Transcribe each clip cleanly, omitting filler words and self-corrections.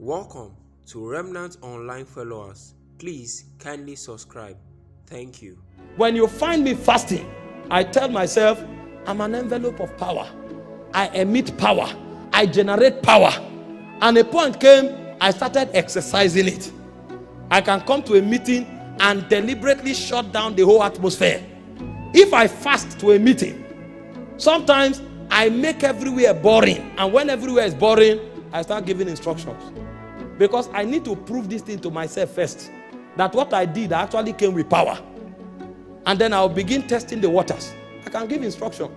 Welcome to Remnant Online followers. Please kindly subscribe. Thank you. When you find me fasting, I tell myself, I'm an envelope of power. I emit power. I generate power. And a point came, I started exercising it. I can come to a meeting and deliberately shut down the whole atmosphere. If I fast to a meeting, sometimes I make everywhere boring. And when everywhere is boring, I start giving instructions. Because I need to prove this thing to myself first. That what I did actually came with power. And then I'll begin testing the waters. I can give instruction.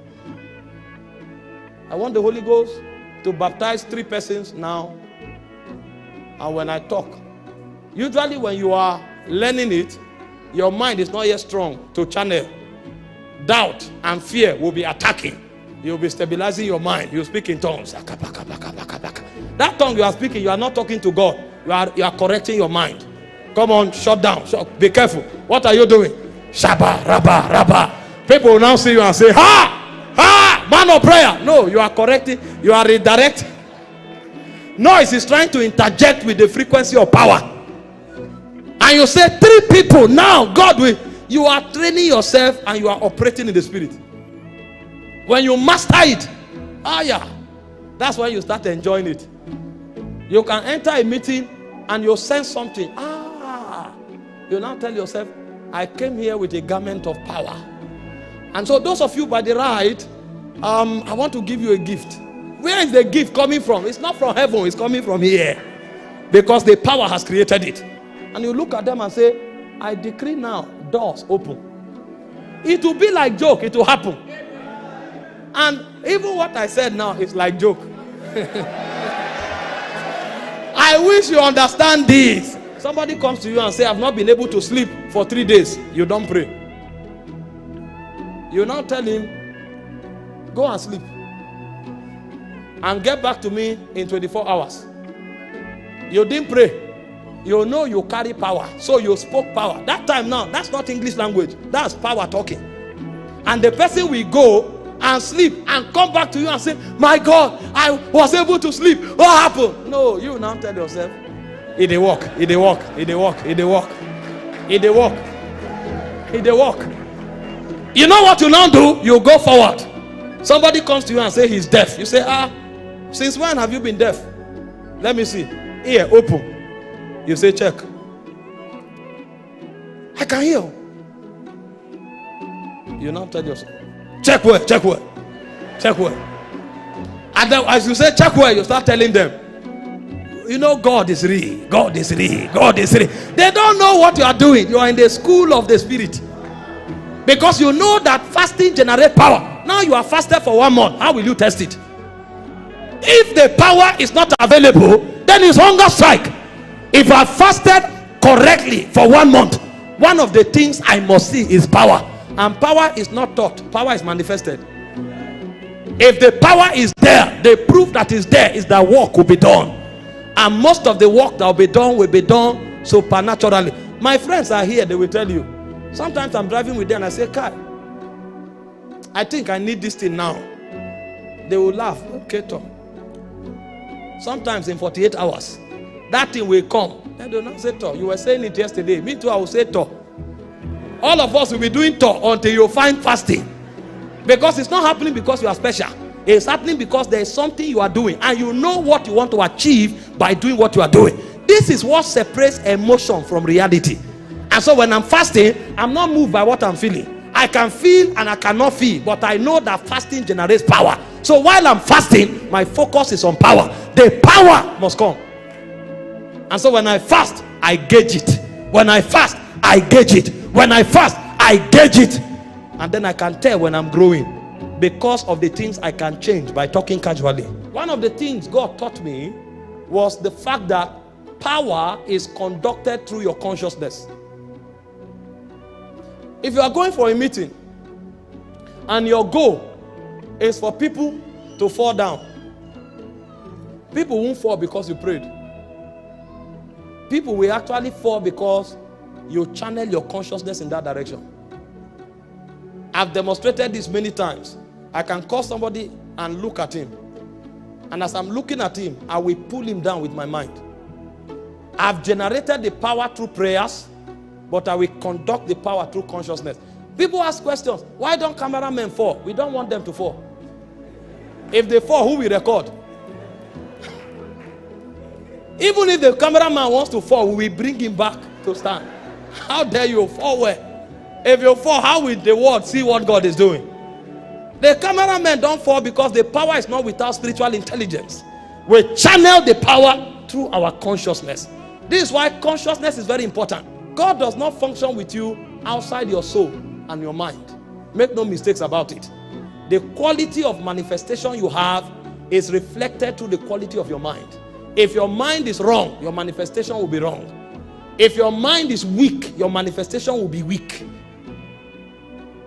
I want the Holy Ghost to baptize 3 persons now. And when I talk, usually when you are learning it, your mind is not yet strong to channel. Doubt and fear will be attacking. You'll be stabilizing your mind. You speak in tongues. That tongue you are speaking, you are not talking to God. You are correcting your mind. Come on, shut down. Be careful. What are you doing? Shabba, rabba, rabba. People will now see you and say, ha, ha, man of prayer. No, you are correcting. You are redirecting. Noise is trying to interject with the frequency of power. And you say 3 people now, God will. You are training yourself and you are operating in the spirit. When you master it, that's when you start enjoying it. You can enter a meeting and you sense something. You now tell yourself, I came here with a garment of power. And so those of you by the right, I want to give you a gift. Where is the gift coming from? It's not from heaven, it's coming from here. Because the power has created it. And you look at them and say, I decree now, doors open. It will be like joke, it will happen. And even what I said now is like joke. I wish you understand this. Somebody comes to you and say, I've not been able to sleep for 3 days. You don't pray. You now tell him, go and sleep. And get back to me in 24 hours. You didn't pray. You know you carry power. So you spoke power. That time now, that's not English language. That's power talking. And the person will go and sleep and come back to you and say, my God, I was able to sleep. What happened? No, you now tell yourself, it dey walk, it dey walk, it dey walk, it dey walk, it dey walk, it dey walk. You know what you now do? You go forward. Somebody comes to you and say he's deaf. You say, since when have you been deaf? Let me see. Ear open. You say, check. I can hear. You now tell yourself, check where, check where, check where. And then as you say check where, you start telling them, you know God is real, God is real, God is real. They don't know what you are doing. You are in the school of the spirit. Because you know that fasting generates power. Now you are fasted for 1 month. How will you test it? If the power is not available, then it's hunger strike. If I fasted correctly for 1 month, one of the things I must see is power. And power is not taught, power is manifested. If the power is there, the proof that is there is that work will be done. And most of the work that will be done supernaturally. My friends are here, they will tell you. Sometimes I'm driving with them and I say, Kai, I think I need this thing now. They will laugh. Okay, Tom. Sometimes in 48 hours, that thing will come. They do not say, Tom, you were saying it yesterday. Me too, I will say, Tom. All of us will be doing talk until you find fasting. Because it's not happening because you are special. It's happening because there is something you are doing. And you know what you want to achieve by doing what you are doing. This is what separates emotion from reality. And so when I'm fasting, I'm not moved by what I'm feeling. I can feel and I cannot feel. But I know that fasting generates power. So while I'm fasting, my focus is on power. The power must come. And so when I fast, I gauge it. When I fast, I gauge it. When I fast, I gauge it. And then I can tell when I'm growing. Because of the things I can change by talking casually. One of the things God taught me was the fact that power is conducted through your consciousness. If you are going for a meeting and your goal is for people to fall down, people won't fall because you prayed. People will actually fall because you channel your consciousness in that direction. I've demonstrated this many times. I can call somebody and look at him. And as I'm looking at him, I will pull him down with my mind. I've generated the power through prayers, but I will conduct the power through consciousness. People ask questions. Why don't cameramen fall? We don't want them to fall. If they fall, who will record? Even if the cameraman wants to fall, we will bring him back to stand. How dare you fall where? If you fall, how will the world see what God is doing? The cameramen don't fall because the power is not without spiritual intelligence. We channel the power through our consciousness. This is why consciousness is very important. God does not function with you outside your soul and your mind. Make no mistakes about it. The quality of manifestation you have is reflected through the quality of your mind. If your mind is wrong, your manifestation will be wrong. If your mind is weak, your manifestation will be weak.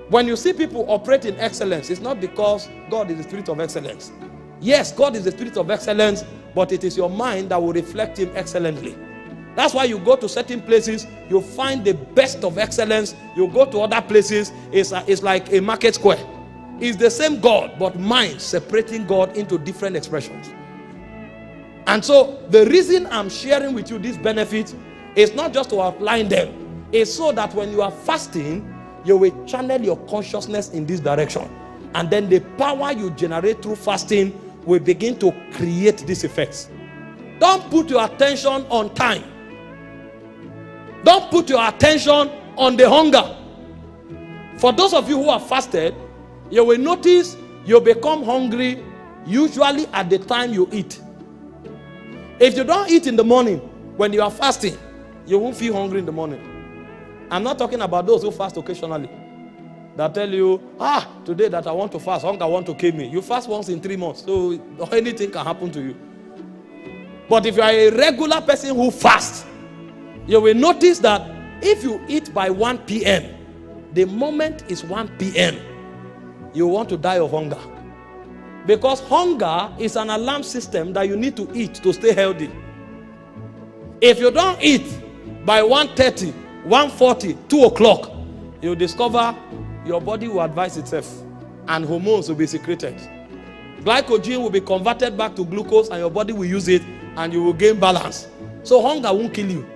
When you see people operate in excellence, it's not because God is the spirit of excellence. Yes, God is the spirit of excellence, but it is your mind that will reflect him excellently. That's why you go to certain places, you find the best of excellence. You go to other places, it's like a market square. It's the same God, but mind separating God into different expressions. And so the reason I'm sharing with you these benefits is not just to outline them. It's so that when you are fasting, you will channel your consciousness in this direction. And then the power you generate through fasting will begin to create these effects. Don't put your attention on time. Don't put your attention on the hunger. For those of you who have fasted, you will notice you become hungry usually at the time you eat. If you don't eat in the morning when you are fasting, you won't feel hungry in the morning. I'm not talking about those who fast occasionally. That tell you, today that I want to fast, hunger want to kill me. You fast once in 3 months, so anything can happen to you. But if you are a regular person who fasts, you will notice that if you eat by 1 p.m., the moment is 1 p.m., you want to die of hunger. Because hunger is an alarm system that you need to eat to stay healthy. If you don't eat by 1:30, 1:40, 2 o'clock, you discover your body will advise itself and hormones will be secreted. Glycogen will be converted back to glucose and your body will use it and you will gain balance. So hunger won't kill you.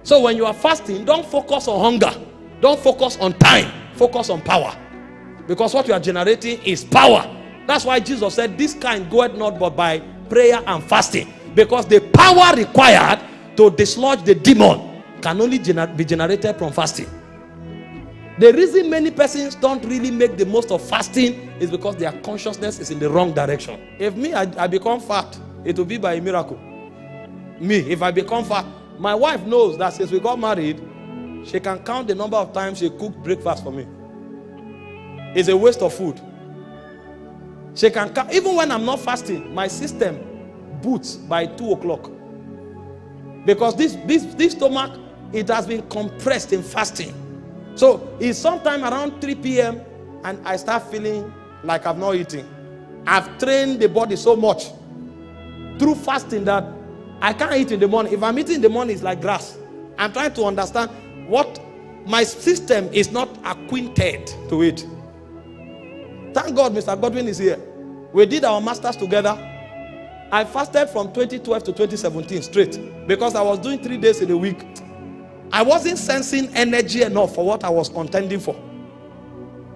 So when you are fasting, don't focus on hunger. Don't focus on time. Focus on power. Because what you are generating is power. That's why Jesus said, this kind goeth not but by prayer and fasting. Because the power required to dislodge the demon can only be generated from fasting. The reason many persons don't really make the most of fasting is because their consciousness is in the wrong direction. If I become fat, it will be by a miracle. If I become fat, my wife knows that since we got married, she can count the number of times she cooked breakfast for me. It's a waste of food. She can count, even when I'm not fasting, my system boots by 2 o'clock. Because this stomach, it has been compressed in fasting. So it's sometime around 3 p.m. and I start feeling like I'm not eating. I've trained the body so much through fasting that I can't eat in the morning. If I'm eating in the morning, it's like grass. I'm trying to understand what my system is not acquainted to it. Thank God Mr. Godwin is here. We did our masters together. I fasted from 2012 to 2017 straight because I was doing 3 days in a week. I wasn't sensing energy enough for what I was contending for.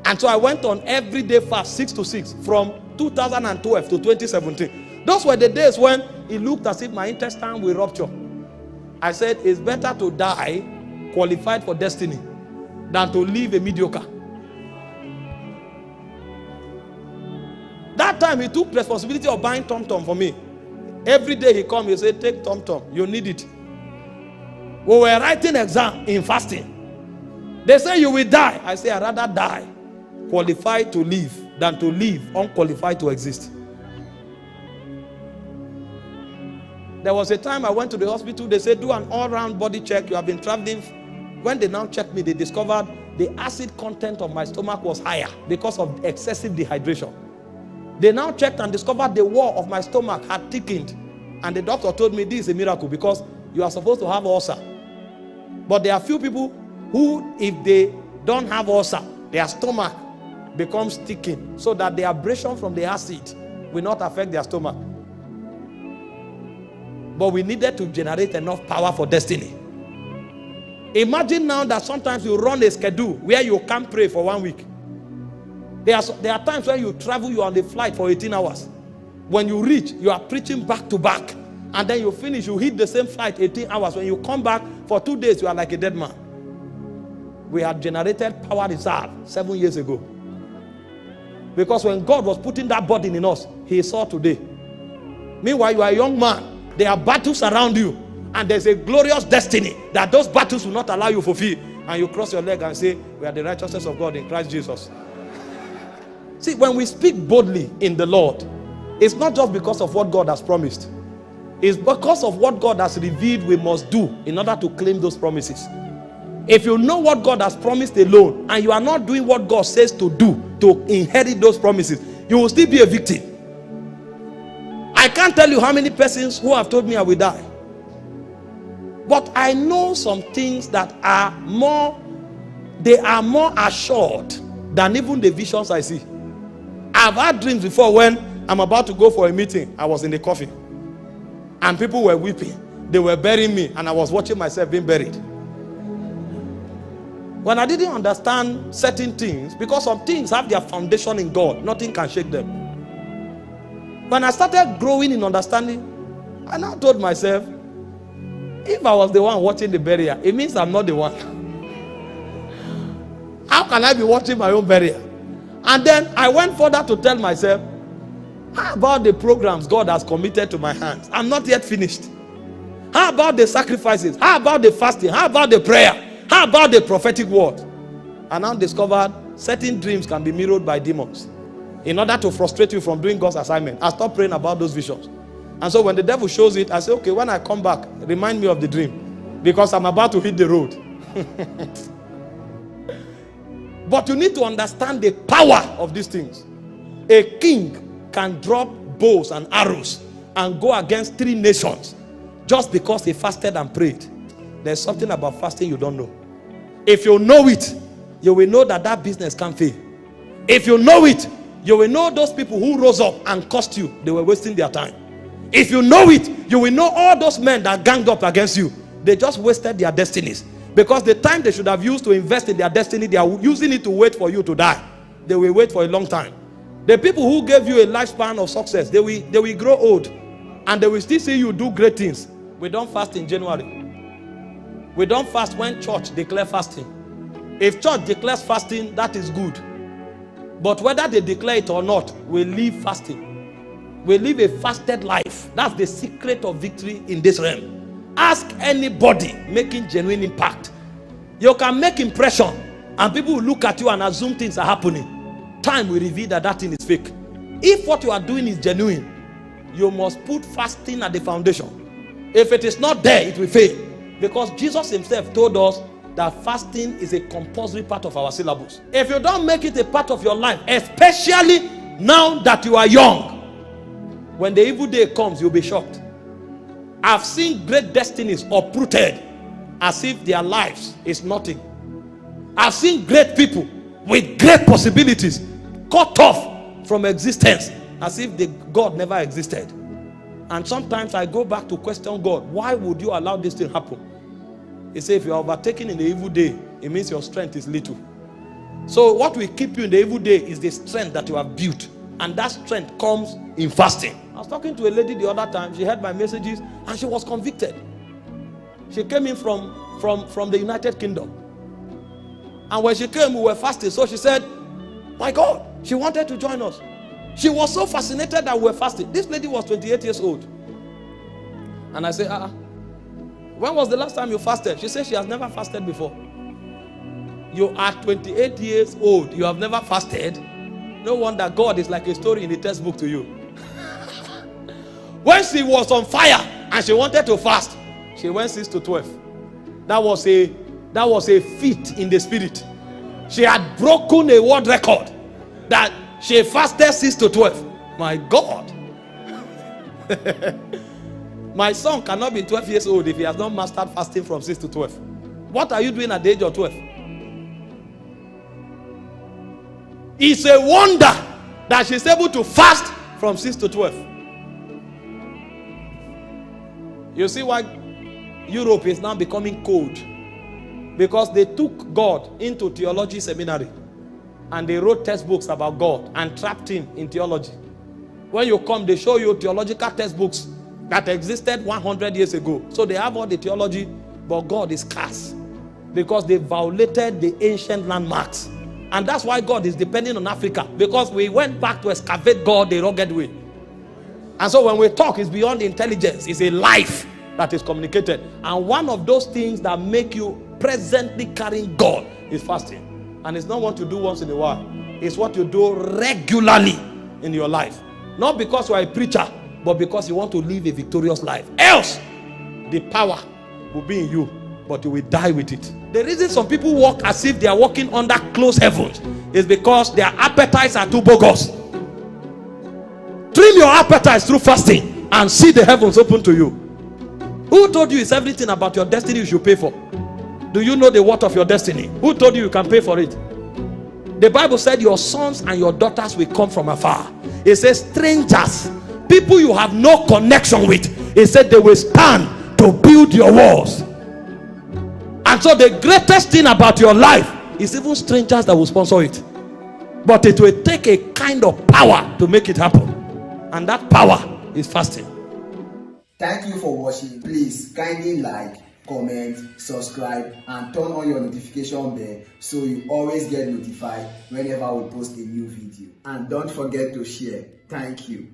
And so I went on everyday fast, 6 to 6, from 2012 to 2017. Those were the days when it looked as if my intestine will rupture. I said, it's better to die qualified for destiny than to live a mediocre. That time he took responsibility of buying tom-tom for me. Every day he come, he said, take tom-tom, you need it. We were writing exam in fasting. They say you will die. I say I'd rather die qualified to live than to live unqualified to exist. There was a time I went to the hospital. They said do an all-round body check. You have been traveling. When they now checked me, they discovered the acid content of my stomach was higher because of excessive dehydration. They now checked and discovered the wall of my stomach had thickened. And the doctor told me this is a miracle because you are supposed to have ulcer. But there are few people who, if they don't have ulcer, their stomach becomes thickened so that the abrasion from the acid will not affect their stomach. but we needed to generate enough power for destiny. Imagine now that sometimes you run a schedule where you can't pray for 1 week. There are times when you travel, you are on the flight for 18 hours. When you reach, you are preaching back to back. And then you finish, you hit the same flight 18 hours. When you come back for 2 days, you are like a dead man. We had generated power reserve 7 years ago. Because when God was putting that burden in us, he saw today. Meanwhile, you are a young man. There are battles around you. And there's a glorious destiny that those battles will not allow you to fulfill. And you cross your leg and say, we are the righteousness of God in Christ Jesus. See, when we speak boldly in the Lord, it's not just because of what God has promised. It's because of what God has revealed we must do in order to claim those promises. If you know what God has promised alone, and you are not doing what God says to do to inherit those promises, you will still be a victim. I can't tell you how many persons who have told me I will die. But I know some things that are more assured than even the visions I see. I've had dreams before when I'm about to go for a meeting. I was in the coffin. And people were weeping. They were burying me. And I was watching myself being buried. When I didn't understand certain things, because some things have their foundation in God, nothing can shake them. When I started growing in understanding, I now told myself, if I was the one watching the burial, it means I'm not the one. How can I be watching my own burial? And then I went further to tell myself, how about the programs God has committed to my hands? I'm not yet finished. How about the sacrifices? How about the fasting? How about the prayer? How about the prophetic word? I now discovered certain dreams can be mirrored by demons in order to frustrate you from doing God's assignment. I stopped praying about those visions. And so when the devil shows it, I say, okay, when I come back, remind me of the dream, because I'm about to hit the road. But you need to understand the power of these things. A king can drop bows and arrows and go against 3 nations just because he fasted and prayed. There's something about fasting you don't know. If you know it, you will know that that business can't fail. If you know it, you will know those people who rose up and cursed you, they were wasting their time. If you know it, you will know all those men that ganged up against you, they just wasted their destinies. Because the time they should have used to invest in their destiny, they are using it to wait for you to die. They will wait for a long time. The people who gave you a lifespan of success, they will grow old. And they will still see you do great things. We don't fast in January. We don't fast when church declare fasting. If church declares fasting, that is good. But whether they declare it or not, we live fasting. We live a fasted life. That's the secret of victory in this realm. Ask anybody making genuine impact. You can make impression and people will look at you and assume things are happening. Time will reveal that that thing is fake. If what you are doing is genuine, you must put fasting at the foundation. If it is not there, it will fail. Because Jesus himself told us that fasting is a compulsory part of our syllabus. If you don't make it a part of your life, especially now that you are young, when the evil day comes, you'll be shocked. I've seen great destinies uprooted as if their lives is nothing. I've seen great people with great possibilities cut off from existence as if God never existed. And sometimes I go back to question God, why would you allow this thing happen? He said, if you are overtaken in the evil day, it means your strength is little. So what will keep you in the evil day is the strength that you have built. And that strength comes in fasting. I was talking to a lady the other time. She heard my messages and she was convicted. She came in from the United Kingdom. And when she came, we were fasting. So she said, my God, she wanted to join us. She was so fascinated that we were fasting. This lady was 28 years old. And I said, when was the last time you fasted? She said she has never fasted before. You are 28 years old. You have never fasted. No wonder God is like a story in the textbook to you. When she was on fire and she wanted to fast, she went 6 to 12. That was a feat in the spirit. She had broken a world record that she fasted 6 to 12. My God. My son cannot be 12 years old if he has not mastered fasting from 6 to 12. What are you doing at the age of 12? It's a wonder that she's able to fast from 6 to 12. You see why Europe is now becoming cold? Because they took God into theology seminary and they wrote textbooks about God and trapped him in theology. When you come, they show you theological textbooks that existed 100 years ago. So they have all the theology, but God is scarce because they violated the ancient landmarks. And that's why God is depending on Africa, because we went back to excavate God the rugged way. And so when we talk, it's beyond intelligence. It's a life that is communicated. And one of those things that make you presently carrying God is fasting. And it's not what you do once in a while. It's what you do regularly in your life. Not because you are a preacher, but because you want to live a victorious life. Else, the power will be in you, but you will die with it. The reason some people walk as if they are walking under closed heavens is because their appetites are too bogus. Trim your appetites through fasting and see the heavens open to you. Who told you it's everything about your destiny you should pay for? Do you know the worth of your destiny? Who told you you can pay for it? The Bible said your sons and your daughters will come from afar. It says strangers, people you have no connection with. It said they will stand to build your walls. And so the greatest thing about your life is even strangers that will sponsor it. But it will take a kind of power to make it happen. And that power is fasting. Thank you for watching. Please kindly like, comment, subscribe, and turn on your notification bell so you always get notified whenever we post a new video. And don't forget to share. Thank you.